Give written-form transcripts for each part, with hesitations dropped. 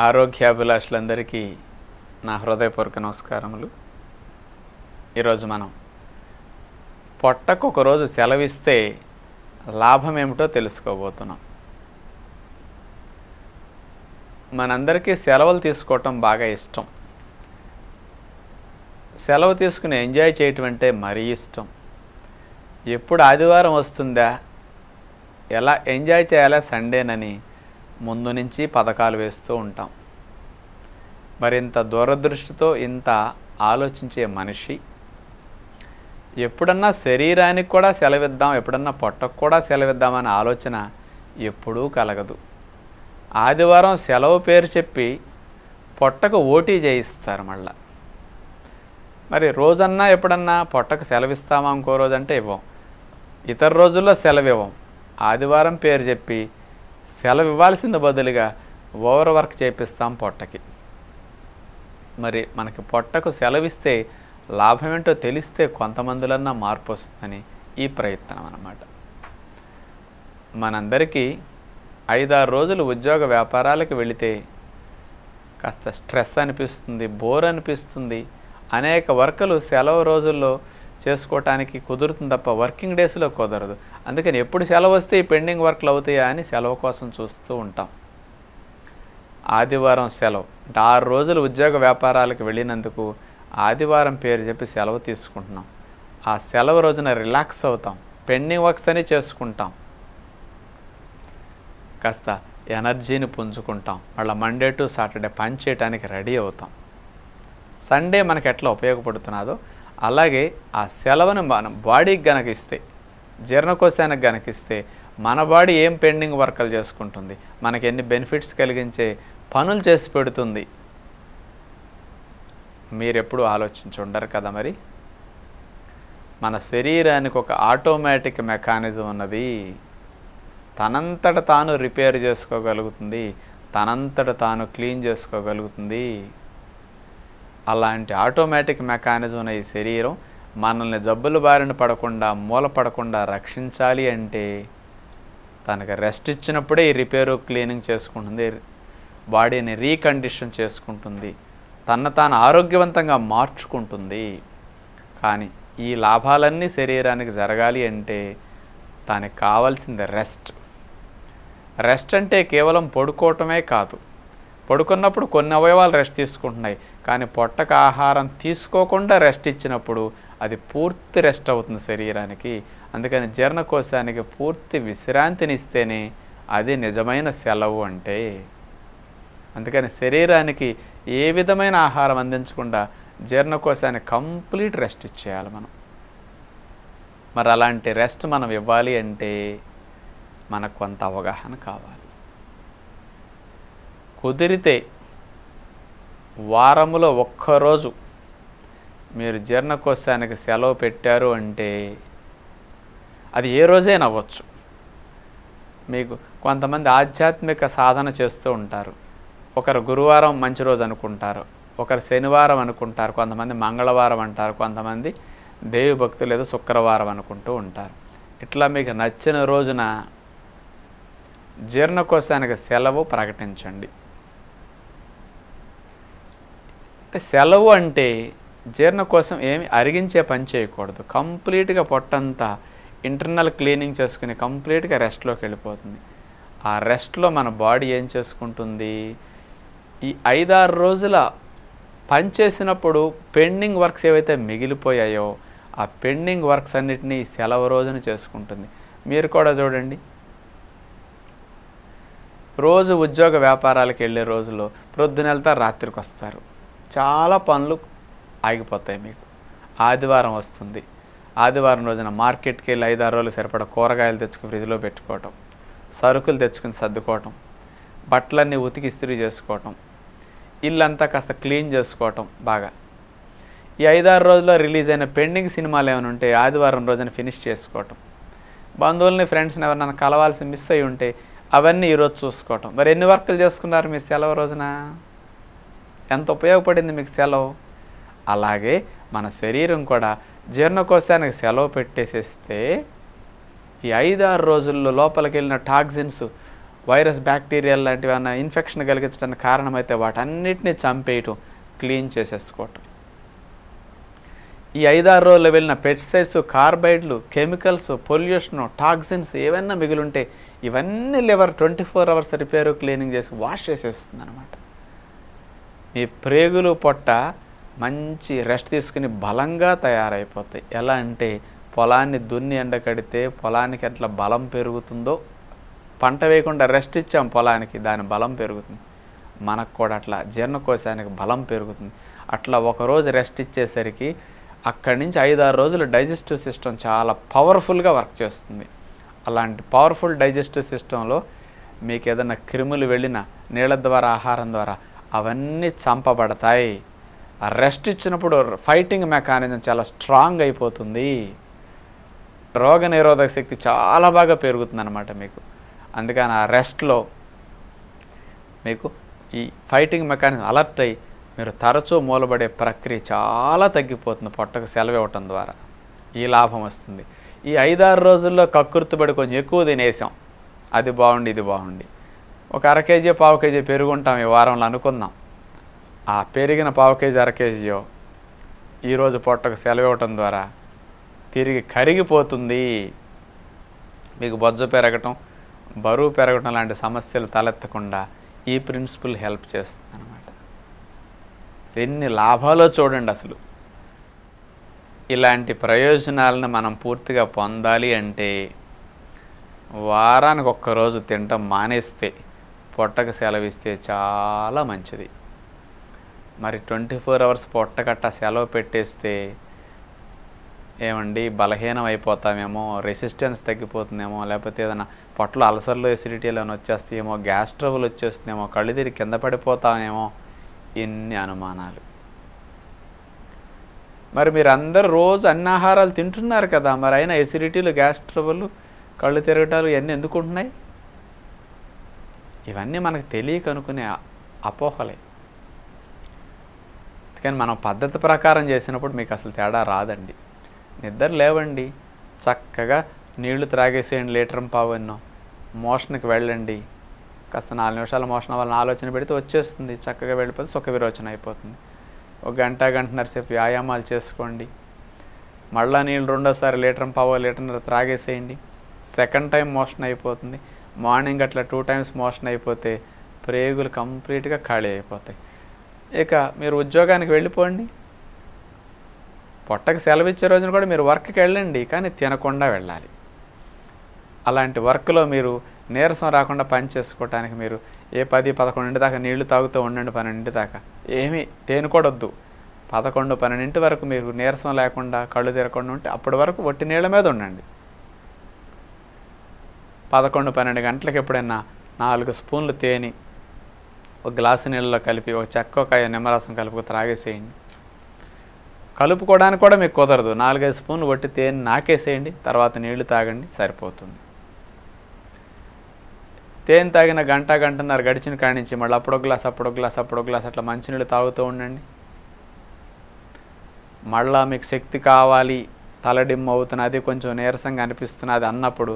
ఆరోగ్యాభిలాషులందరికీ నా హృదయపూర్వక నమస్కారములు. ఈరోజు మనం పొట్టకు ఒకరోజు సెలవిస్తే లాభం ఏమిటో తెలుసుకోబోతున్నాం. మనందరికీ సెలవులు తీసుకోవటం బాగా ఇష్టం. సెలవు తీసుకుని ఎంజాయ్ చేయటం అంటే మరీ ఇష్టం. ఎప్పుడు ఆదివారం వస్తుందా, ఎలా ఎంజాయ్ చేయాలా సండేనని ముందు నుంచి పథకాలు వేస్తూ ఉంటాం. మరింత దూరదృష్టితో ఇంత ఆలోచించే మనిషి ఎప్పుడన్నా శరీరానికి కూడా సెలవిద్దాం, ఎప్పుడన్నా పొట్టకు కూడా సెలవిద్దామనే ఆలోచన ఎప్పుడూ కలగదు. ఆదివారం సెలవు పేరు చెప్పి పొట్టకు ఓటీ చేయిస్తారు. మరి రోజన్నా ఎప్పుడన్నా పొట్టకు సెలవిస్తామా ఇంకో రోజు అంటే ఇవ్వం. ఇతర రోజుల్లో సెలవు ఇవ్వం. ఆదివారం పేరు చెప్పి సెలవు ఇవ్వాల్సింది బదులుగా ఓవర్ వర్క్ చేపిస్తాం పొట్టకి. మరి మనకి పొట్టకు సెలవిస్తే లాభం ఏంటో తెలిస్తే కొంతమందిలన్నా మార్పు వస్తుందని ఈ ప్రయత్నం అన్నమాట. మనందరికీ 5-6 రోజులు ఉద్యోగ వ్యాపారాలకు వెళితే కాస్త స్ట్రెస్ అనిపిస్తుంది, బోర్ అనిపిస్తుంది. అనేక వర్కులు సెలవు రోజుల్లో చేసుకోవటానికి కుదురుతుంది తప్ప వర్కింగ్ డేస్లో కుదరదు. అందుకని ఎప్పుడు సెలవు వస్తే ఈ పెండింగ్ వర్క్లు అవుతాయా అని సెలవు కోసం చూస్తూ ఉంటాం. ఆదివారం సెలవు అంటే 6 రోజులు ఉద్యోగ వ్యాపారాలకు వెళ్ళినందుకు ఆదివారం పేరు చెప్పి సెలవు తీసుకుంటున్నాం. ఆ సెలవు రోజున రిలాక్స్ అవుతాం, పెండింగ్ వర్క్స్ అని చేసుకుంటాం, కాస్త ఎనర్జీని పుంజుకుంటాం. మళ్ళీ మండే టు సాటర్డే పని చేయడానికి రెడీ అవుతాం. సండే మనకు ఎట్లా ఉపయోగపడుతున్నదో అలాగే ఆ సెలవును మనం బాడీకి గనక ఇస్తే, జీర్ణకోశానికి గనక ఇస్తే మన బాడీ ఏం పెండింగ్ వర్కలు చేసుకుంటుంది, మనకి ఎన్ని బెనిఫిట్స్ కలిగించే పనులు చేసి పెడుతుంది. మీరెప్పుడు ఆలోచించి ఉండరు కదా. మరి మన శరీరానికి ఒక ఆటోమేటిక్ మెకానిజం ఉన్నది. తనంతట తాను రిపేర్ చేసుకోగలుగుతుంది, తనంతట తాను క్లీన్ చేసుకోగలుగుతుంది. అలాంటి ఆటోమేటిక్ మెకానిజం ఉన్న ఈ శరీరం మనల్ని జబ్బుల బారిన పడకుండా, మూలపడకుండా రక్షించాలి అంటే తనకి రెస్ట్ ఇచ్చినప్పుడే ఈ రిపేరు క్లీనింగ్ చేసుకుంటుంది, బాడీని రీకండిషన్ చేసుకుంటుంది, తాను ఆరోగ్యవంతంగా మార్చుకుంటుంది. కానీ ఈ లాభాలన్నీ శరీరానికి జరగాలి అంటే దానికి కావాల్సింది రెస్ట్. రెస్ట్ అంటే కేవలం పడుకోవటమే కాదు. పడుకున్నప్పుడు కొన్ని అవయవాలు రెస్ట్ తీసుకుంటున్నాయి, కానీ పొట్టకు ఆహారం తీసుకోకుండా రెస్ట్ ఇచ్చినప్పుడు అది పూర్తి రెస్ట్ అవుతుంది శరీరానికి. అందుకని జీర్ణకోశానికి పూర్తి విశ్రాంతిని ఇస్తేనే అది నిజమైన సెలవు అంటే. అందుకని శరీరానికి ఏ విధమైన ఆహారం అందించకుండా జీర్ణకోశానికి కంప్లీట్ రెస్ట్ ఇచ్చేయాలి మనం. మరి అలాంటి రెస్ట్ మనం ఇవ్వాలి అంటే మనకు కొంత అవగాహన కావాలి. కుదిరితే వారములో ఒక్కరోజు మీరు జీర్ణకోశానికి సెలవు పెట్టారు అంటే అది ఏ రోజైనా అవ్వచ్చు. మీకు కొంతమంది ఆధ్యాత్మిక సాధన చేస్తూ ఉంటారు. ఒకరు గురువారం మంచి రోజు అనుకుంటారు, ఒకరు శనివారం అనుకుంటారు, కొంతమంది మంగళవారం అంటారు, కొంతమంది దేవి భక్తులు ఏదో శుక్రవారం అనుకుంటూ ఉంటారు. ఇట్లా మీకు నచ్చిన రోజున జీర్ణకోశానికి సెలవు ప్రకటించండి. సెలవు అంటే జీర్ణకోశం ఏమి అరిగించే పని చేయకూడదు. కంప్లీట్గా పొట్టంతా ఇంటర్నల్ క్లీనింగ్ చేసుకుని కంప్లీట్గా రెస్ట్లోకి వెళ్ళిపోతుంది. ఆ రెస్ట్లో మన బాడీ ఏం చేసుకుంటుంది, ఈ 5-6 రోజుల పని చేసినప్పుడు పెండింగ్ వర్క్స్ ఏవైతే మిగిలిపోయాయో ఆ పెండింగ్ వర్క్స్ అన్నిటినీ సెలవు రోజున చేసుకుంటుంది. మీరు కూడా చూడండి, రోజు ఉద్యోగ వ్యాపారాలకు వెళ్ళే రోజుల్లో ప్రొద్దున వెళ్తారు, రాత్రికి వస్తారు, చాలా పనులు ఆగిపోతాయి. మీకు ఆదివారం వస్తుంది, ఆదివారం రోజున మార్కెట్కి వెళ్ళి 5-6 రోజులు సరిపడా కూరగాయలు తెచ్చుకుని ఫ్రిడ్జ్లో పెట్టుకోవటం, సరుకులు తెచ్చుకుని సర్దుకోవటం, బట్టలన్నీ ఉతికి ఇస్త్రీ చేసుకోవటం, ఇల్లంతా కాస్త క్లీన్ చేసుకోవటం. బాగా ఈ 5-6 రోజుల్లో రిలీజ్ అయిన పెండింగ్ సినిమాలు ఏమైనా ఉంటే ఆదివారం రోజున ఫినిష్ చేసుకోవటం, బంధువుల్ని ఫ్రెండ్స్ని ఎవరైనా కలవాల్సి మిస్ అయ్యి ఉంటే అవన్నీ ఈరోజు చూసుకోవటం. మరి ఎన్ని వర్కులు చేసుకున్నారు మీరు సెలవు రోజున? ఎంత ఉపయోగపడింది మీకు సెలవు? అలాగే మన శరీరం కూడా జీర్ణకోశానికి సెలవు పెట్టేసేస్తే ఈ 5-6 రోజుల్లో లోపలికి వెళ్ళిన టాక్సిన్స్ వైరస్ బ్యాక్టీరియల్ లాంటివి ఏమైనా ఇన్ఫెక్షన్ కలిగించడానికి కారణమైతే వాటన్నిటిని చంపేయటం, క్లీన్ చేసేసుకోవటం. ఈ 5-6 రోజుల్లో వెళ్ళిన పెస్టిసైడ్స్, కార్బైడ్లు, కెమికల్స్, పొల్యూషను, టాక్సిన్స్ ఏవైనా మిగిలింటే ఇవన్నీ లివర్ 24 అవర్స్ రిపేరు, క్లీనింగ్ చేసి వాష్ చేసేస్తుంది అనమాట. మీ ప్రేగులు, పొట్ట మంచి రెస్ట్ తీసుకుని బలంగా తయారైపోతాయి. ఎలా అంటే పొలాన్ని దున్ని ఎండకడితే పొలానికి ఎట్లా బలం పెరుగుతుందో, పంట వేయకుండా రెస్ట్ ఇచ్చాం పొలానికి, దాని బలం పెరుగుతుంది. మనకు కూడా అట్లా జీర్ణకోశానికి బలం పెరుగుతుంది. అట్లా ఒకరోజు రెస్ట్ ఇచ్చేసరికి అక్కడి నుంచి 5-6 రోజులు డైజెస్టివ్ సిస్టమ్ చాలా పవర్ఫుల్గా వర్క్ చేస్తుంది. అలాంటి పవర్ఫుల్ డైజెస్టివ్ సిస్టంలో మీకు ఏదైనా క్రిములు వెళ్ళిన నీళ్ళ ద్వారా, ఆహారం ద్వారా అవన్నీ చంపబడతాయి. ఆ రెస్ట్ ఇచ్చినప్పుడు ఫైటింగ్ మెకానిజం చాలా స్ట్రాంగ్ అయిపోతుంది. రోగ నిరోధక శక్తి చాలా బాగా పెరుగుతుంది అన్నమాట మీకు. అందుకని ఆ రెస్ట్లో మీకు ఈ ఫైటింగ్ మెకానిజం అలర్ట్ అయ్యి మీరు తరచూ మూలబడే ప్రక్రియ చాలా తగ్గిపోతుంది పొట్టకు సెలవు ఇవ్వటం ద్వారా. ఈ లాభం వస్తుంది. ఈ 5-6 రోజుల్లో కక్కుర్తిపడి కొంచెం ఎక్కువ తినేసాం, అది బాగుండి ఇది బాగుండి, ఒక 1/2 కేజీ 1/4 కేజీ పెరుగుంటాం ఈ వారంలో అనుకుందాం. ఆ పెరిగిన 1/4 కేజీ 1/2 కేజీయో ఈరోజు పొట్టకు సెలవు ఇవ్వటం ద్వారా తిరిగి కరిగిపోతుంది. మీకు బొజ్జ పెరగటం, బరువు పెరగటం లాంటి సమస్యలు తలెత్తకుండా ఈ ప్రిన్సిపల్ హెల్ప్ చేస్తుంది అన్నమాట. ఎన్ని లాభాలో చూడండి అసలు. ఇలాంటి ప్రయోజనాలను మనం పూర్తిగా పొందాలి అంటే వారానికి ఒక్కరోజు తినటం మానేస్తే, పొట్టకు సెలవిస్తే చాలా మంచిది. మరి 24 అవర్స్ పొట్టకట్ట సెలవు పెట్టేస్తే ఏమండి బలహీనం అయిపోతామేమో, రెసిస్టెన్స్ తగ్గిపోతుందేమో, లేకపోతే ఏదైనా పొట్టలో అల్సర్లు, ఎసిడిటీలు ఏమైనా వచ్చేస్తాయేమో, గ్యాస్ ట్రబుల్ వచ్చేస్తుందేమో, కళ్ళు తిరిగి కింద పడిపోతామేమో, ఇన్ని అనుమానాలు. మరి మీరు అందరూ రోజు అన్ని ఆహారాలు తింటున్నారు కదా, మరి అయినా ఎసిడిటీలు, గ్యాస్ ట్రబుల్, కళ్ళు తిరగటాలు ఇవన్నీ ఎందుకు ఉంటున్నాయి? ఇవన్నీ మనకు తెలియక అనుకునే అపోహలే. కానీ మనం పద్ధతి ప్రకారం చేసినప్పుడు మీకు అసలు తేడా రాదండి. నిద్ర లేవండి, చక్కగా నీళ్లు త్రాగేసేయండి, 1.5 లీటర్, మోషన్కి వెళ్ళండి, కాస్త 4 నిమిషాల మోషన్ అవ్వాలని ఆలోచన పెడితే వచ్చేస్తుంది, చక్కగా వెళ్ళిపోతే సుఖ విరోచన అయిపోతుంది. 1 గంట, 1.5 గంటల సేపు వ్యాయామాలు చేసుకోండి, మళ్ళీ నీళ్ళు రెండోసారి 1.5 లీటర్ త్రాగేసేయండి, సెకండ్ టైం మోషన్ అయిపోతుంది. మార్నింగ్ అట్లా 2 టైమ్స్ మోషన్ అయిపోతే ప్రేగులు కంప్లీట్గా ఖాళీ అయిపోతాయి. ఇక మీరు ఉద్యోగానికి వెళ్ళిపోండి, పొట్టకు సెలవు ఇచ్చే రోజున కూడా మీరు వర్క్కి వెళ్ళండి, కానీ తినకుండా వెళ్ళాలి. అలాంటి వర్క్లో మీరు నీరసం రాకుండా పని చేసుకోవటానికి మీరు 10-11 దాకా నీళ్లు తాగుతూ ఉండండి, 12 దాకా ఏమీ తేనుకోవద్దు. 11-12 వరకు మీరు నీరసం లేకుండా కళ్ళు తిరగకుండా ఉంటే అప్పటి వరకు ఒట్టి నీళ్ళ మీద ఉండండి. 11-12 గంటలకు ఎప్పుడైనా 4 స్పూన్లు తేనె 1 గ్లాసు నీళ్ళలో కలిపి, 1 చెక్కొకాయ నిమ్మరసం కలుపుకు త్రాగేసేయండి. కలుపుకోవడానికి కూడా మీకు కుదరదు, 4-5 స్పూన్లు ఒట్టి తేనె నాకేసేయండి, తర్వాత నీళ్లు తాగండి, సరిపోతుంది. తేనె తాగిన గంటన్నర గడిచిన కాడి నుంచి మళ్ళీ అప్పుడో గ్లాస్ అట్లా మంచినీళ్ళు తాగుతూ ఉండండి. మళ్ళీ మీకు శక్తి కావాలి, తలడిమ్మ అవుతున్నది, కొంచెం నీరసంగా అనిపిస్తున్నది అన్నప్పుడు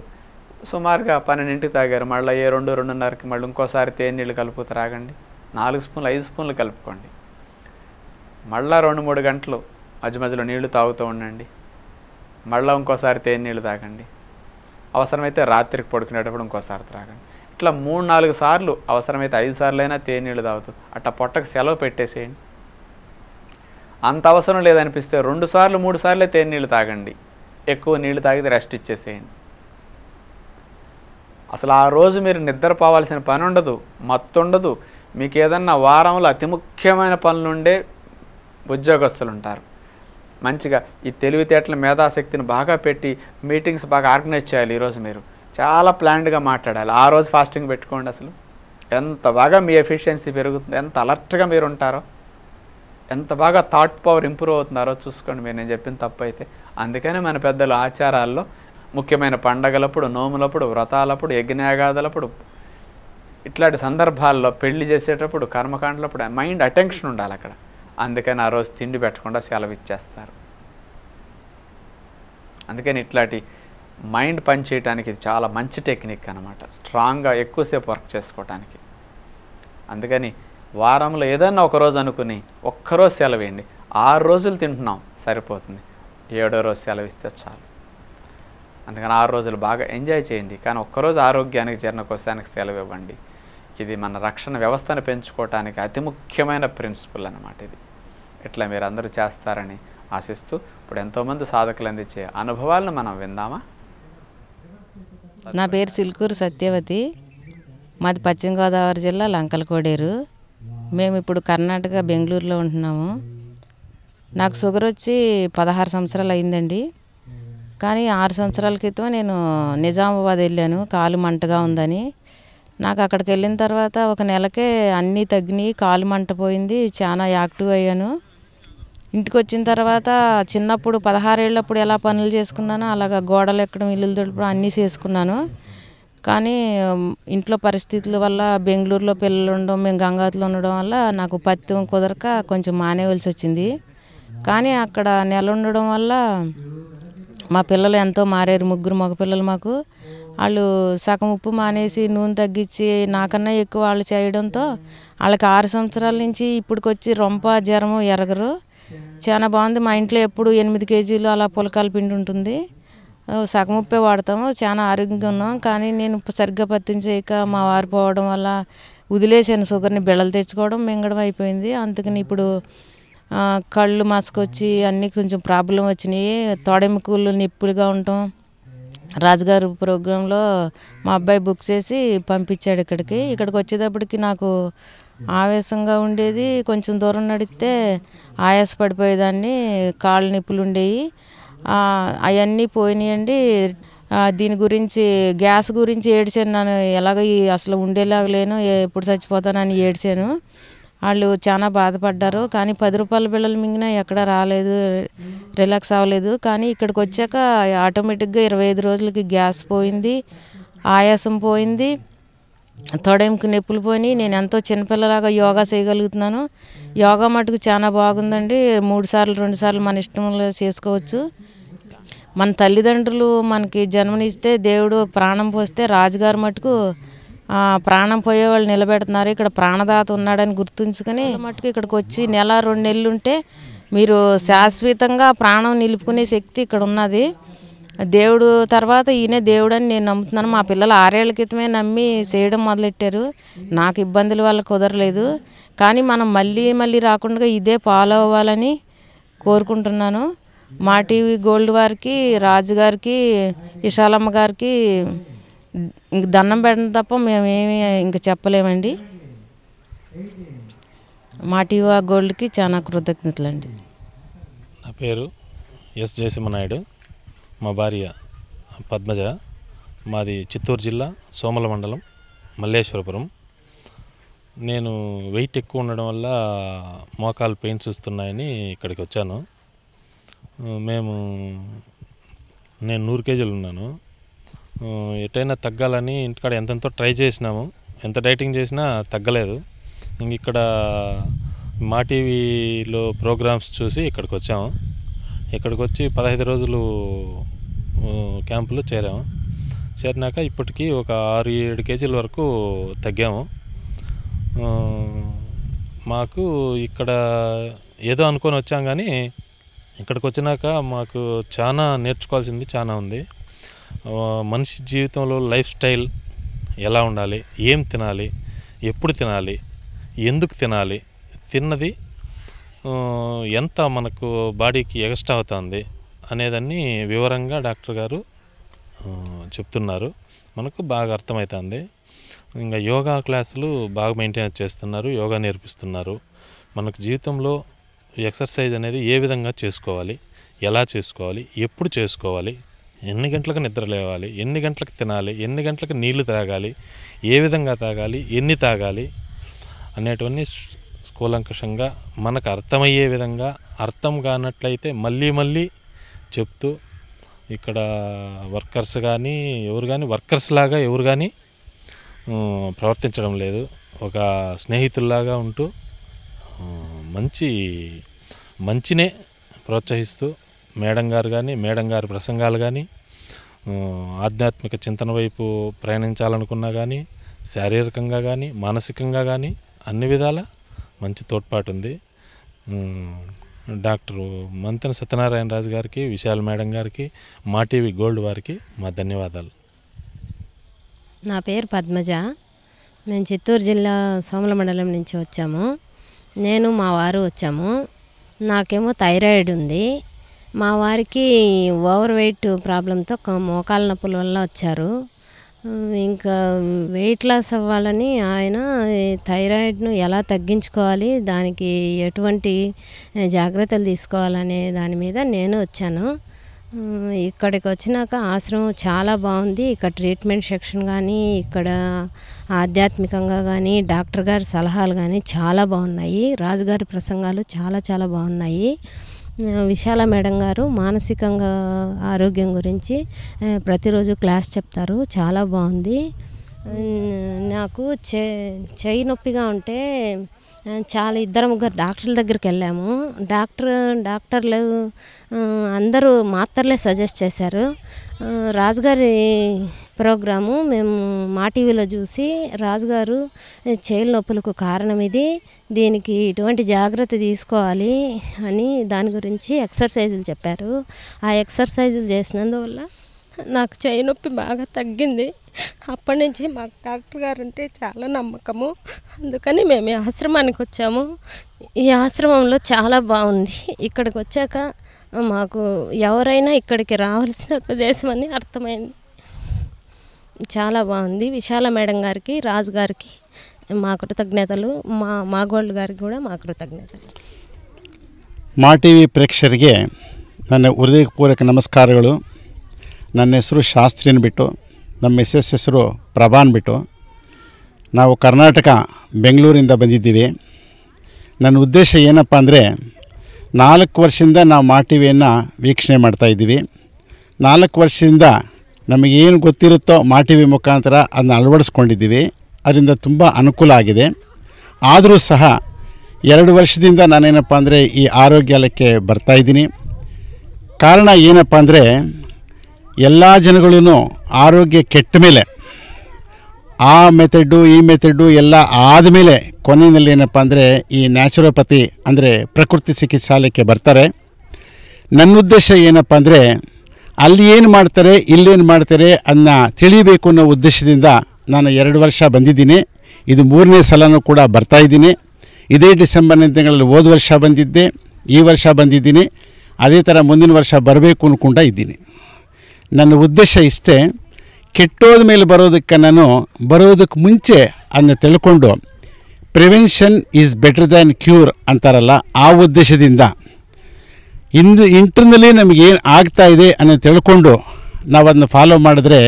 సుమారుగా 12ంటికి తాగారు, మళ్ళీ 2-2:30కి మళ్ళీ ఇంకోసారి తేనె నీళ్ళు కలుపు త్రాగండి. 4 స్పూన్లు 5 స్పూన్లు కలుపుకోండి. మళ్ళీ 2-3 గంటలు మధ్యలో నీళ్లు తాగుతూ ఉండండి. మళ్ళీ ఇంకోసారి తేనె నీళ్ళు తాగండి. అవసరమైతే రాత్రికి పడుకునేటప్పుడు ఇంకోసారి త్రాగండి. ఇట్లా 3-4 సార్లు, అవసరమైతే 5 సార్లు అయినా తేనె నీళ్ళు తాగుతూ అట్లా పొట్టకు సెలవు పెట్టేసేయండి. అంత అవసరం లేదనిపిస్తే 2 సార్లు 3 సార్లే తేనె నీళ్ళు తాగండి. ఎక్కువ నీళ్ళు తాగితే రెస్ట్ ఇచ్చేసేయండి. అసలు ఆ రోజు మీరు నిద్రపోవాల్సిన పని ఉండదు, మత్తు ఉండదు. మీకు ఏదన్నా వారంలో అతి ముఖ్యమైన పనులుండే ఉద్యోగస్తులు ఉంటారు. మంచిగా ఈ తెలివితేటల మేధాశక్తిని బాగా పెట్టి మీటింగ్స్ బాగా ఆర్గనైజ్ చేయాలి. ఈరోజు మీరు చాలా ప్లాన్డ్గా మాట్లాడాలి. ఆ రోజు ఫాస్టింగ్ పెట్టుకోండి. అసలు ఎంత బాగా మీ ఎఫిషియన్సీ పెరుగుతుంది, ఎంత అలర్ట్గా మీరు ఉంటారో, ఎంత బాగా థాట్ పవర్ ఇంప్రూవ్ అవుతున్నారో చూసుకోండి మీరు. నేను చెప్పిన తప్పు అయితే. అందుకని మన పెద్దలు ఆచారాల్లో ముఖ్యమైన పండగలప్పుడు, నోములప్పుడు, వ్రతాలప్పుడు, యజ్ఞయాగాదులప్పుడు, ఇట్లాంటి సందర్భాల్లో, పెళ్లి చేసేటప్పుడు, కర్మకాండలప్పుడు మైండ్ అటెన్షన్ ఉండాలి అక్కడ. అందుకని ఆ రోజు తిండి పెట్టకుండా సెలవు ఇచ్చేస్తారు. అందుకని ఇట్లాంటి మైండ్ పనిచేయడానికి ఇది చాలా మంచి టెక్నిక్ అనమాట, స్ట్రాంగ్గా ఎక్కువసేపు వర్క్ చేసుకోవటానికి. అందుకని వారంలో ఏదైనా ఒకరోజు అనుకుని ఒక్కరోజు సెలవేయండి. 6 రోజులు తింటున్నాం సరిపోతుంది, 7వ రోజు సెలవు ఇస్తే చాలు. అందుకని 6 రోజులు బాగా ఎంజాయ్ చేయండి, కానీ ఒక్కరోజు ఆరోగ్యానికి జీర్ణకోశానికి సెలవు ఇవ్వండి. ఇది మన రక్షణ వ్యవస్థను పెంచుకోవటానికి అతి ముఖ్యమైన ప్రిన్సిపల్ అన్నమాట ఇది. ఇట్లా మీరు అందరూ చేస్తారని ఆశిస్తూ ఇప్పుడు ఎంతోమంది సాధకులు అందించే అనుభవాలను మనం విందామా? నా పేరు సిల్కూరు సత్యవతి, మాది పశ్చిమ గోదావరి జిల్లా లంకలకోడేరు. మేము ఇప్పుడు కర్ణాటక బెంగళూరులో ఉంటున్నాము. నాకు షుగర్ వచ్చి 16 సంవత్సరాలు అయిందండి. కానీ 6 సంవత్సరాల క్రితం నేను నిజామాబాద్ వెళ్ళాను, కాలు మంటగా ఉందని. నాకు అక్కడికి వెళ్ళిన తర్వాత ఒక నెలకే అన్నీ తగ్గినాయి, కాలు మంట పోయింది, చాలా యాక్టివ్ అయ్యాను. ఇంటికి వచ్చిన తర్వాత చిన్నప్పుడు 16 ఏళ్ళప్పుడు ఎలా పనులు చేసుకున్నానో అలాగ గోడలు ఎక్కడం, ఇల్లులు తుడపడం అన్నీ చేసుకున్నాను. కానీ ఇంట్లో పరిస్థితుల వల్ల బెంగళూరులో పిల్లలు ఉండడం, మేము గంగావతిలో ఉండడం వల్ల నాకు పత్యం కుదరక కొంచెం మానేవలసి వచ్చింది. కానీ అక్కడ నెల ఉండడం వల్ల మా పిల్లలు ఎంతో మారారు, 3 మగపిల్లలు మాకు. వాళ్ళు సగం ఉప్పు మానేసి నూనె తగ్గించి నాకన్నా ఎక్కువ వాళ్ళు చేయడంతో వాళ్ళకి 6 సంవత్సరాల నుంచి ఇప్పటికొచ్చి రొంప జ్వరము ఎరగరు. చాలా బాగుంది. మా ఇంట్లో ఎప్పుడు 8 కేజీలు అలా పులకాల పిండి ఉంటుంది, సగం ఉప్పే వాడతాము, చాలా ఆరోగ్యంగా ఉన్నాం. కానీ నేను సరిగ్గా పత్యం చేయక మా వారు పోవడం వల్ల వదిలేసాను షుగర్ని, బిళ్ళలు తెచ్చుకోవడం మింగడం అయిపోయింది. అందుకని ఇప్పుడు కళ్ళు మసకొచ్చి అన్నీ కొంచెం ప్రాబ్లం వచ్చినాయి. తొడెముకలు నొప్పులుగా ఉండటం. రాజుగారు ప్రోగ్రాంలో మా అబ్బాయి బుక్ చేసి పంపించాడు ఇక్కడికి వచ్చేటప్పటికి నాకు ఆవేశంగా ఉండేది, కొంచెం దూరం నడిస్తే ఆయాస పడిపోయేదాన్ని, కాళ్ళు నొప్పులు ఉండేవి. అవన్నీ పోయినాయండి. దీని గురించి గ్యాస్ గురించి ఏడ్చాను, నన్ను ఎలాగ అసలు ఉండేలాగా లేను, ఎప్పుడు చచ్చిపోతానని ఏడ్చాను. వాళ్ళు చాలా బాధపడ్డారు. కానీ 10 రూపాయల బిళ్ళలు మింగినా ఎక్కడా రాలేదు, రిలాక్స్ అవ్వలేదు. కానీ ఇక్కడికి వచ్చాక ఆటోమేటిక్గా 25 రోజులకి గ్యాస్ పోయింది, ఆయాసం పోయింది, తొడెంకి నొప్పులు పోయినాయి. నేను ఎంతో చిన్నపిల్లలాగా యోగా చేయగలుగుతున్నాను. యోగా మటుకు చాలా బాగుందండి. 3 సార్లు 2 సార్లు మన ఇష్టంలో చేసుకోవచ్చు. మన తల్లిదండ్రులు మనకి జన్మనిస్తే దేవుడు ప్రాణం పోస్తే రాజుగారు మటుకు ప్రాణం పోయే వాళ్ళు నిలబెడుతున్నారు. ఇక్కడ ప్రాణదాత ఉన్నాడని గుర్తుంచుకొని మటుకు ఇక్కడికి వచ్చి 1-2 నెలలు ఉంటే మీరు శాశ్వతంగా ప్రాణం నిలుపుకునే శక్తి ఇక్కడ ఉన్నది. దేవుడు తర్వాత ఈయనే దేవుడు అని నేను నమ్ముతున్నాను. మా పిల్లలు 6 ఏళ్ల క్రితమే నమ్మి చేయడం మొదలెట్టారు. నాకు ఇబ్బందుల వల్ల కుదరలేదు. కానీ మనం మళ్ళీ రాకుండా ఇదే ఫాలో అవ్వాలని కోరుకుంటున్నాను. మా టీవీ గోల్డ్ వారికి, రాజుగారికి, విశాలమ్మ గారికి ఇంక దండం పెట్టడం తప్ప మేమేమి ఇంక చెప్పలేమండి. మా టీవీ గోల్డ్కి చాలా కృతజ్ఞతలు అండి. నా పేరు ఎస్ జయసింహనాయుడు, మా భార్య పద్మజ. మాది చిత్తూరు జిల్లా సోమల మండలం మల్లేశ్వరపురం. నేను వెయిట్ ఎక్కువ ఉండడం వల్ల మోకాలు పెయిన్స్ వస్తున్నాయని ఇక్కడికి వచ్చాను. నేను 100 కేజీలు ఉన్నాను. ఎటైనా తగ్గాలని ఇంటికాడ ఎంతెంతో ట్రై చేసినాము, ఎంత డైటింగ్ చేసినా తగ్గలేదు. ఇంక ఇక్కడ మా టీవీలో ప్రోగ్రామ్స్ చూసి ఇక్కడికి వచ్చాము. ఇక్కడికి వచ్చి 15 రోజులు క్యాంపులో చేరినాక ఇప్పటికీ ఒక 6-7 కేజీల వరకు తగ్గాము. మాకు ఇక్కడ ఏదో అనుకొని వచ్చాం, కానీ ఇక్కడికి వచ్చినాక మాకు చాలా నేర్చుకోవాల్సింది చాలా ఉంది. మనిషి జీవితంలో లైఫ్ స్టైల్ ఎలా ఉండాలి, ఏం తినాలి, ఎప్పుడు తినాలి, ఎందుకు తినాలి, తిన్నది ఎంత మనకు బాడీకి ఎక్స్ట్రా అవుతుంది అనేదాన్ని వివరంగా డాక్టర్ గారు చెప్తున్నారు. మనకు బాగా అర్థమవుతుంది. ఇంకా యోగా క్లాసులు బాగా మెయింటైన్ చేస్తున్నారు, యోగా నేర్పిస్తున్నారు. మనకు జీవితంలో ఎక్సర్సైజ్ అనేది ఏ విధంగా చేసుకోవాలి, ఎలా చేసుకోవాలి, ఎప్పుడు చేసుకోవాలి, ఎన్ని గంటలకు నిద్ర లేవాలి, ఎన్ని గంటలకు తినాలి, ఎన్ని గంటలకు నీళ్లు తాగాలి, ఏ విధంగా తాగాలి, ఎన్ని తాగాలి అనేటివన్నీ కూలంకషంగా మనకు అర్థమయ్యే విధంగా, అర్థం కానట్లయితే మళ్ళీ చెప్తూ, ఇక్కడ వర్కర్స్ కానీ ఎవరు కానీ వర్కర్స్ లాగా ఎవరు కానీ ప్రవర్తించడం లేదు. ఒక స్నేహితుల్లాగా ఉంటూ మంచినే ప్రోత్సహిస్తూ మేడం గారు ప్రసంగాలు కానీ ఆధ్యాత్మిక చింతన వైపు ప్రయాణించాలనుకున్నా కానీ, శారీరకంగా కానీ, మానసికంగా కానీ అన్ని విధాల మంచి తోడ్పాటు ఉంది. డాక్టర్ మంతెన సత్యనారాయణ రాజు గారికి, విశాల్ మేడం గారికి, మా టీవీ గోల్డ్ వారికి మా ధన్యవాదాలు. నా పేరు పద్మజ. మేము చిత్తూరు జిల్లా సోమల మండలం నుంచి వచ్చాము. నేను మా వారు వచ్చాము. నాకేమో థైరాయిడ్ ఉంది. మా వారికి ఓవర్ వెయిట్ ప్రాబ్లంతో మోకాళ్ళ నొప్పుల వల్ల వచ్చారు. ఇంకా వెయిట్ లాస్ అవ్వాలని ఆయన థైరాయిడ్ను ఎలా తగ్గించుకోవాలి, దానికి ఎటువంటి జాగ్రత్తలు తీసుకోవాలనే దాని మీద నేను వచ్చాను. ఇక్కడికి వచ్చినాక ఆశ్రమం చాలా బాగుంది. ఇక్కడ ట్రీట్మెంట్ సెక్షన్ కానీ, ఇక్కడ ఆధ్యాత్మికంగా కానీ, డాక్టర్ గారి సలహాలు కానీ చాలా బాగున్నాయి. రాజుగారి ప్రసంగాలు చాలా చాలా బాగున్నాయి. విశాల మేడం గారు మానసికంగా ఆరోగ్యం గురించి ప్రతిరోజు క్లాస్ చెప్తారు. చాలా బాగుంది. నాకు చెయ్యి నొప్పిగా ఉంటే చాలా 2-3 డాక్టర్ల దగ్గరికి వెళ్ళాము. డాక్టర్లు అందరూ మాత్రలే సజెస్ట్ చేశారు. రాజుగారి ప్రోగ్రాము మేము మా టీవీలో చూసి, రాజుగారు చేయి నొప్పులకు కారణం ఇది, దీనికి ఇటువంటి జాగ్రత్త తీసుకోవాలి అని దాని గురించి ఎక్సర్సైజులు చెప్పారు. ఆ ఎక్సర్సైజులు చేసినందువల్ల నాకు చేయి నొప్పి బాగా తగ్గింది. అప్పటి నుంచి మాకు డాక్టర్ గారు అంటే చాలా నమ్మకము. అందుకని మేము ఈ ఆశ్రమానికి వచ్చాము. ఈ ఆశ్రమంలో చాలా బాగుంది. ఇక్కడికి వచ్చాక మాకు ఎవరైనా ఇక్కడికి రావాల్సిన ప్రదేశం అని అర్థమైంది. చాలా బాగుంది. విశాల మేడం గారికి, రాజు గారికి మా కృతజ్ఞతలు. మా గోల్డ్ గారికి కూడా మా ಕೃತಜ್ಞತೆಗಳು. ಮಾ ಟಿವಿ ಪ್ರೇಕ್ಷಕರಿಗೆ ನನ್ನ ಹೃದಯಪೂರ್ವಕ ನಮಸ್ಕಾರಗಳು. ನನ್ನ ಹೆಸರು ಶಾಸ್ತ್ರಿ ಅಂದ್ಬಿಟ್ಟು, ನಮ್ಮ ಮಿಸ್ಸೆಸ್ ಹೆಸರು ಪ್ರಭಾ ಅಂದ್ಬಿಟ್ಟು. ನಾವು ಕರ್ನಾಟಕ ಬೆಂಗಳೂರಿಂದ ಬಂದಿದ್ದೀವಿ. ನನ್ನ ಉದ್ದೇಶ ಏನಪ್ಪ ಅಂದರೆ, 4 ವರ್ಷದಿಂದ ನಾವು ಮಾ ಟಿವಿಯನ್ನು ವೀಕ್ಷಣೆ ಮಾಡ್ತಾಯಿದ್ದೀವಿ. 4 ವರ್ಷದಿಂದ ನಮಗೇನು ಗೊತ್ತಿರುತ್ತೋ ಮಾ ಟಿವಿ ಮುಖಾಂತರ ಅದನ್ನ ಅಳವಡಿಸ್ಕೊಂಡಿದ್ದೀವಿ. ಅದರಿಂದ ತುಂಬ ಅನುಕೂಲ ಆಗಿದೆ. ಆದರೂ ಸಹ 2 ವರ್ಷದಿಂದ ನಾನೇನಪ್ಪ ಅಂದರೆ ಈ ಆರೋಗ್ಯಾಲಯಕ್ಕೆ ಬರ್ತಾಯಿದ್ದೀನಿ. ಕಾರಣ ಏನಪ್ಪ ಅಂದರೆ, ಎಲ್ಲ ಜನಗಳೂ ಆರೋಗ್ಯ ಕೆಟ್ಟ ಮೇಲೆ ಆ ಮೆಥಡು ಈ ಮೆಥಡು ಎಲ್ಲ ಆದಮೇಲೆ ಕೊನೆಯಲ್ಲಿ ಏನಪ್ಪ ಅಂದರೆ ಈ ನ್ಯಾಚುರೋಪತಿ ಅಂದರೆ ಪ್ರಕೃತಿ ಚಿಕಿತ್ಸಾಲಯಕ್ಕೆ ಬರ್ತಾರೆ. ನನ್ನ ಉದ್ದೇಶ ಏನಪ್ಪ ಅಂದರೆ, ಅಲ್ಲಿ ಏನು ಮಾಡ್ತಾರೆ, ಇಲ್ಲೇನು ಮಾಡ್ತಾರೆ ಅದನ್ನ ತಿಳಿಬೇಕು ಅನ್ನೋ ಉದ್ದೇಶದಿಂದ ನಾನು 2 ವರ್ಷ ಬಂದಿದ್ದೀನಿ. ಇದು 3ನೇ ಸಲನೂ ಕೂಡ ಬರ್ತಾಯಿದ್ದೀನಿ. ಇದೇ ಡಿಸೆಂಬರ್ನ ತಿಂಗಳಲ್ಲಿ ಹೋದ ವರ್ಷ ಬಂದಿದ್ದೆ, ಈ ವರ್ಷ ಬಂದಿದ್ದೀನಿ. ಅದೇ ಥರ ಮುಂದಿನ ವರ್ಷ ಬರಬೇಕು ಅಂದ್ಕೊಂಡ ಇದ್ದೀನಿ. ನನ್ನ ಉದ್ದೇಶ ಇಷ್ಟೇ, ಕೆಟ್ಟೋದ ಮೇಲೆ ಬರೋದಕ್ಕೆ ಮುಂಚೆ ಅದನ್ನ ತಿಳ್ಕೊಂಡು prevention is better than cure ಅಂತಾರಲ್ಲ, ಆ ಉದ್ದೇಶದಿಂದ ಇಂಟರ್ನಲಿ ನಮಗೇನು ಆಗ್ತಾಯಿದೆ ಅನ್ನೋ ತಿಳ್ಕೊಂಡು ನಾವು ಅದನ್ನ ಫಾಲೋ ಮಾಡಿದ್ರೆ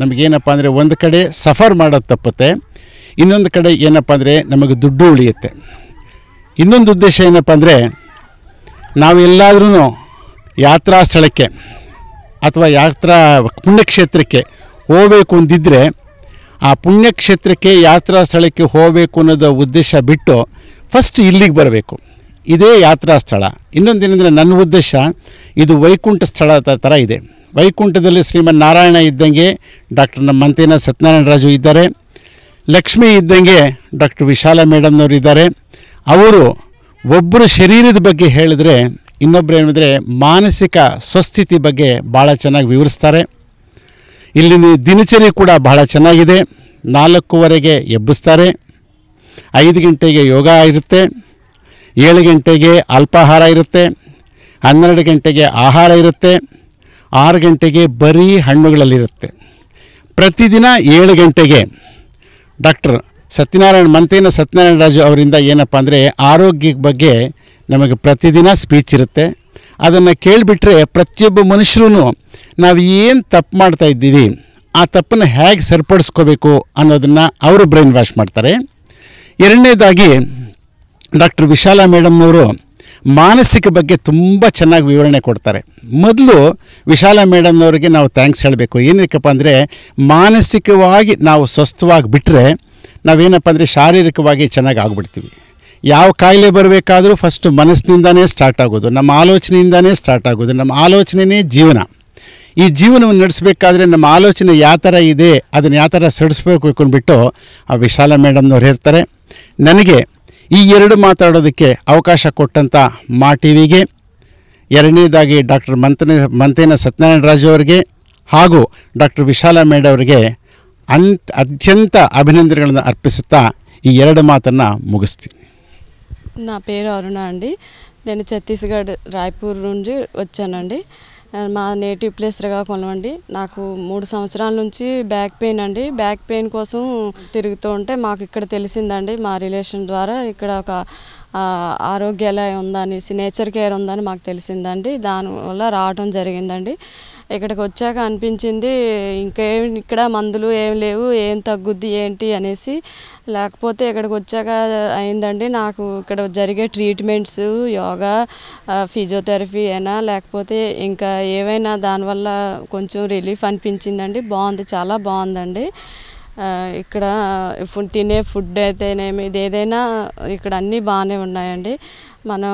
ನಮಗೇನಪ್ಪ ಅಂದರೆ, ಒಂದು ಕಡೆ ಸಫರ್ ಮಾಡೋದು ತಪ್ಪುತ್ತೆ, ಇನ್ನೊಂದು ಕಡೆ ಏನಪ್ಪ ಅಂದರೆ ನಮಗೆ ದುಡ್ಡು ಉಳಿಯುತ್ತೆ. ಇನ್ನೊಂದು ಉದ್ದೇಶ ಏನಪ್ಪ ಅಂದರೆ, ನಾವೆಲ್ಲಾದ್ರೂ ಯಾತ್ರಾ ಸ್ಥಳಕ್ಕೆ ಅಥವಾ ಪುಣ್ಯಕ್ಷೇತ್ರಕ್ಕೆ ಹೋಗಬೇಕು ಅಂದಿದ್ದರೆ, ಆ ಪುಣ್ಯಕ್ಷೇತ್ರಕ್ಕೆ ಯಾತ್ರಾ ಸ್ಥಳಕ್ಕೆ ಹೋಗಬೇಕು ಅನ್ನೋದು ಉದ್ದೇಶ ಬಿಟ್ಟು ಫಸ್ಟ್ ಇಲ್ಲಿಗೆ ಬರಬೇಕು. ಇದೇ ಯಾತ್ರಾ ಸ್ಥಳ. ಇನ್ನೊಂದೇನೆಂದರೆ, ನನ್ನ ಉದ್ದೇಶ ಇದು ವೈಕುಂಠ ಸ್ಥಳ ಥರ ಇದೆ. ವೈಕುಂಠದಲ್ಲಿ ಶ್ರೀಮನ್ ನಾರಾಯಣ ಇದ್ದಂಗೆ ಡಾಕ್ಟರ್ ನಮ್ಮ ಮಂತೇನ ಸತ್ಯನಾರಾಯಣ ರಾಜು ಇದ್ದಾರೆ, ಲಕ್ಷ್ಮಿ ಇದ್ದಂಗೆ ಡಾಕ್ಟರ್ ವಿಶಾಲ ಮೇಡಮ್ನವರು ಇದ್ದಾರೆ. ಅವರು ಒಬ್ಬರು ಶರೀರದ ಬಗ್ಗೆ ಹೇಳಿದ್ರೆ, ಇನ್ನೊಬ್ಬರು ಏನಂದರೆ ಮಾನಸಿಕ ಸ್ವಸ್ಥಿತಿ ಬಗ್ಗೆ ಭಾಳ ಚೆನ್ನಾಗಿ ವಿವರಿಸ್ತಾರೆ. ಇಲ್ಲಿನ ದಿನಚರಿ ಕೂಡ ಬಹಳ ಚೆನ್ನಾಗಿದೆ. 4:15ಗೆ ಎಬ್ಬಿಸ್ತಾರೆ, 5 ಗಂಟೆಗೆ ಯೋಗ ಇರುತ್ತೆ, 7 ಗಂಟೆಗೆ ಅಲ್ಪಾಹಾರ ಇರುತ್ತೆ, 12 ಗಂಟೆಗೆ ಆಹಾರ ಇರುತ್ತೆ, 6 ಗಂಟೆಗೆ ಬರೀ ಹಣ್ಣುಗಳಲ್ಲಿರುತ್ತೆ. ಪ್ರತಿದಿನ 7 ಗಂಟೆಗೆ ಡಾಕ್ಟರ್ ಮಂತೇನ ಸತ್ಯನಾರಾಯಣ ರಾಜು ಅವರಿಂದ ಏನಪ್ಪ ಅಂದರೆ ಆರೋಗ್ಯದ ಬಗ್ಗೆ ನಮಗೆ ಪ್ರತಿದಿನ ಸ್ಪೀಚ್ ಇರುತ್ತೆ. ಅದನ್ನು ಕೇಳಿಬಿಟ್ರೆ ಪ್ರತಿಯೊಬ್ಬ ಮನುಷ್ಯರೂ ನಾವು ಏನು ತಪ್ಪು ಮಾಡ್ತಾ ಇದ್ದೀವಿ, ಆ ತಪ್ಪನ್ನು ಹೇಗೆ ಸರಿಪಡಿಸ್ಕೋಬೇಕು ಅನ್ನೋದನ್ನು ಅವರು ಬ್ರೈನ್ ವಾಶ್ ಮಾಡ್ತಾರೆ. ಎರಡನೇದಾಗಿ ಡಾಕ್ಟರ್ ವಿಶಾಲ ಮೇಡಮ್ನವರು ಮಾನಸಿಕ ಬಗ್ಗೆ ತುಂಬ ಚೆನ್ನಾಗಿ ವಿವರಣೆ ಕೊಡ್ತಾರೆ. ಮೊದಲು ವಿಶಾಲ ಮೇಡಮ್ನವರಿಗೆ ನಾವು ಥ್ಯಾಂಕ್ಸ್ ಹೇಳಬೇಕು. ಏನಕ್ಕಪ್ಪ ಅಂದರೆ, ಮಾನಸಿಕವಾಗಿ ನಾವು ಸ್ವಸ್ಥವಾಗಿ ಬಿಟ್ಟರೆ ನಾವೇನಪ್ಪ ಅಂದರೆ ಶಾರೀರಿಕವಾಗಿ ಚೆನ್ನಾಗಿ ಆಗಿಬಿಡ್ತೀವಿ. ಯಾವ ಕಾಯಿಲೆ ಬರಬೇಕಾದ್ರೂ ಫಸ್ಟು ಮನಸ್ಸಿನಿಂದನೇ ಸ್ಟಾರ್ಟ್ ಆಗೋದು, ನಮ್ಮ ಆಲೋಚನೆಯಿಂದನೇ ಸ್ಟಾರ್ಟ್ ಆಗೋದು. ನಮ್ಮ ಆಲೋಚನೆಯೇ ಜೀವನ. ಈ ಜೀವನವನ್ನು ನಡೆಸಬೇಕಾದ್ರೆ ನಮ್ಮ ಆಲೋಚನೆ ಯಾವ ಥರ ಇದೆ ಅದನ್ನು ಯಾವ ಥರ ಸಡಿಸ್ಬೇಕು ಅಂದ್ಬಿಟ್ಟು ಆ ವಿಶಾಲ ಮೇಡಮ್ನವ್ರು ಹೇಳ್ತಾರೆ. ನನಗೆ ಈ ಎರಡು ಮಾತಾಡೋದಕ್ಕೆ ಅವಕಾಶ ಕೊಟ್ಟಂಥ ಮಾ ಟಿ ವಿಗೆ, ಎರಡನೇದಾಗಿ ಡಾಕ್ಟರ್ ಮಂತೇನ ಸತ್ಯನಾರಾಯಣ ರಾಜು ಅವರಿಗೆ ಹಾಗೂ ಡಾಕ್ಟರ್ ವಿಶಾಲ ಮೇಡಮ್ ಅವರಿಗೆ అత్యంత అభినందనలను అర్పిస్తా ఈ ಎರಡು మాటలను ముగిస్తుంది. నా పేరు అరుణ అండి. నేను ఛత్తీస్గఢ్ రాయ్పూర్ నుండి వచ్చానండి. మా నేటివ్ ప్లేస్ శ్రీకాకుళం అండి. నాకు 3 సంవత్సరాల నుంచి బ్యాక్ పెయిన్ అండి. బ్యాక్ పెయిన్ కోసం తిరుగుతూ ఉంటే మాకు ఇక్కడ తెలిసిందండి, మా రిలేషన్ ద్వారా ఇక్కడ ఒక ఆరోగ్యాలయం ఉందనేసి, నేచర్ కేర్ ఉందని మాకు తెలిసిందండి. దానివల్ల రావడం జరిగిందండి. ఇక్కడికి వచ్చాక అనిపించింది ఇంకేం ఇక్కడ మందులు ఏం లేవు, ఏం తగ్గుద్ది ఏంటి అనేసి. లేకపోతే ఇక్కడికి వచ్చాక అయిందండి. నాకు ఇక్కడ జరిగే ట్రీట్మెంట్స్, యోగా, ఫిజియోథెరపీ అయినా లేకపోతే ఇంకా ఏవైనా దానివల్ల కొంచెం రిలీఫ్ అనిపించిందండి. బాగుంది, చాలా బాగుందండి. ఇక్కడ తినే ఫుడ్ అయితేనేమి, ఏదైనా ఇక్కడ అన్నీ బాగానే ఉన్నాయండి. మనం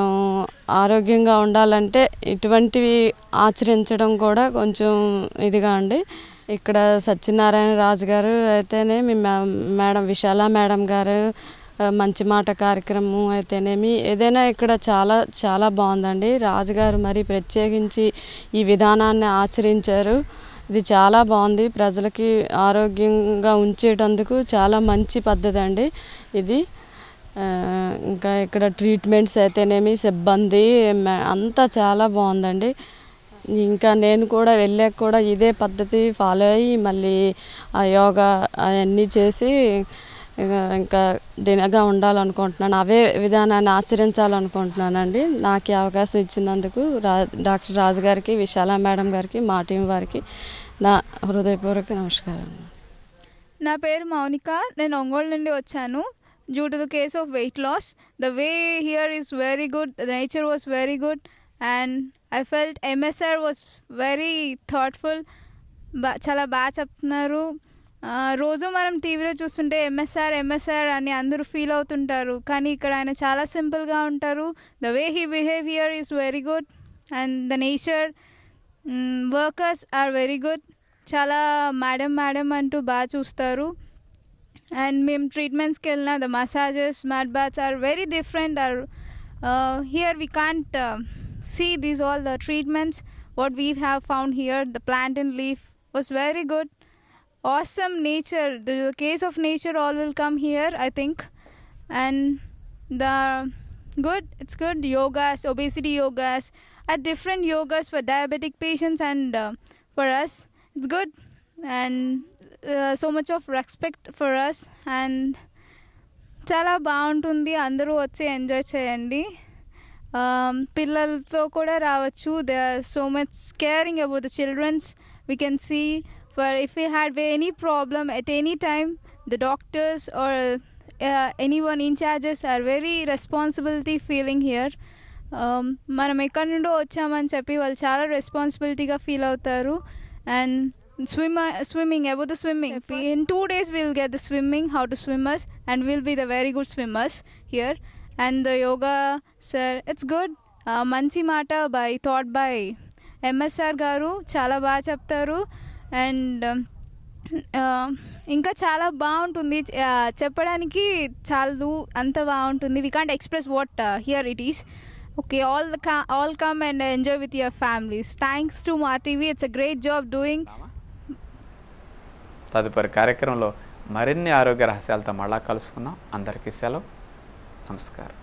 ఆరోగ్యంగా ఉండాలంటే ఇటువంటివి ఆచరించడం కూడా కొంచెం ఇదిగా అండి. ఇక్కడ సత్యనారాయణ రాజు గారు అయితేనేమి, మేడం విశాల మేడం గారు మంచి మాట కార్యక్రమం అయితేనేమి, ఏదైనా ఇక్కడ చాలా చాలా బాగుందండి. రాజుగారు మరి ప్రత్యేకించి ఈ విధానాన్ని ఆచరించారు. ఇది చాలా బాగుంది. ప్రజలకి ఆరోగ్యంగా ఉంచేటందుకు చాలా మంచి పద్ధతి అండి ఇది. ఇంకా ఇక్కడ ట్రీట్మెంట్స్ అయితేనేమి, సిబ్బంది అంతా చాలా బాగుందండి. ఇంకా నేను కూడా వెళ్ళాక కూడా ఇదే పద్ధతి ఫాలో అయ్యి మళ్ళీ ఆ యోగా అవన్నీ చేసి ఇంకా దినగా ఉండాలనుకుంటున్నాను. అవే విధానాన్ని ఆచరించాలనుకుంటున్నానండి. నాకు ఈ అవకాశం ఇచ్చినందుకు డాక్టర్ రాజు గారికి, విశాల మేడం గారికి, మా టీం వారికి నా హృదయపూర్వక నమస్కారం. నా పేరు మౌనిక. నేను ఒంగోలు నుండి వచ్చాను. Due to the case of weight loss, the way here is very good, the nature was very good, and I felt MSR was very thoughtful. చాలా బాగా చెప్తున్నారు. రోజు మనం టీవీలో చూస్తుంటే ఎంఎస్ఆర్ అని అందరూ ఫీల్ అవుతుంటారు, కానీ ఇక్కడ ఆయన చాలా సింపుల్గా ఉంటారు. The way he behave here is very good, and the nature, workers are very good. చాలా మేడం అంటూ బాగా చూస్తారు. And మేము ట్రీట్మెంట్స్కి వెళ్ళిన the massages, mud baths are very different. Here we can't see these all the treatments what we have found here. The plant and leaf was very good. Awesome nature. The case of nature all will come here, I think. And it's good yogas, obesity yogas, different yogas for diabetic patients and for us. It's good, and so much of respect for us, and చాలా బాగుంటుంది. అందరూ వచ్చి enjoy చేయండి. పిల్లలతో కూడా రావచ్చు. They are so much caring about the childrens. We can see for if we had any problem at any time, the doctors are anyone in charges are very responsibility feeling here. మనం ఎక్కడి నుండో వచ్చామని చెప్పి వాళ్ళు చాలా రెస్పాన్సిబిలిటీగా feel అవుతారు. And swimming, about the swimming, in 2 days we'll get the swimming, how to swim us, and we'll be the very good swimmers here. And the yoga, sir, it's good. Manchi mata thought by MSR garu, చాలా బాగా చెప్తారు. And ఇంకా చాలా బాగుంటుంది. చెప్పడానికి చాలు, అంత బాగుంటుంది. we can't express what here it is. Okay, all come and enjoy with your families. Thanks to మా TV, it's a great job doing. తదుపరి కార్యక్రమంలో మరిన్ని ఆరోగ్య రహస్యాలతో మళ్ళా కలుసుకుందాం. అందరికీ సెలవు. నమస్కారం.